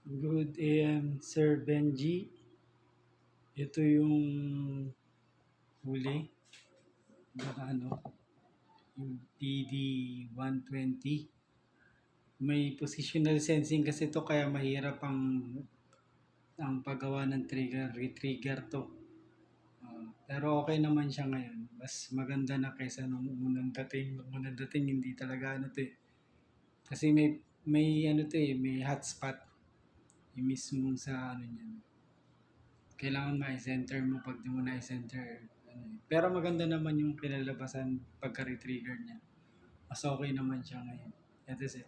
Good AM, Sir Benji. Ito yung huli. Baka yung PD-120. May positional sensing kasi to kaya mahirap ang paggawa ng trigger, retrigger to. Pero okay naman siya ngayon. Mas maganda na kaysa nung unang dating. Nung unang dating hindi talaga to eh. Kasi may to eh, may hotspot. Yung mismo sa niyan. Kailangan ma-center mo pag di mo na-center. Pero maganda naman yung kinalabasan pagka-retrigger niya. Mas okay naman siya ngayon. Ito siya.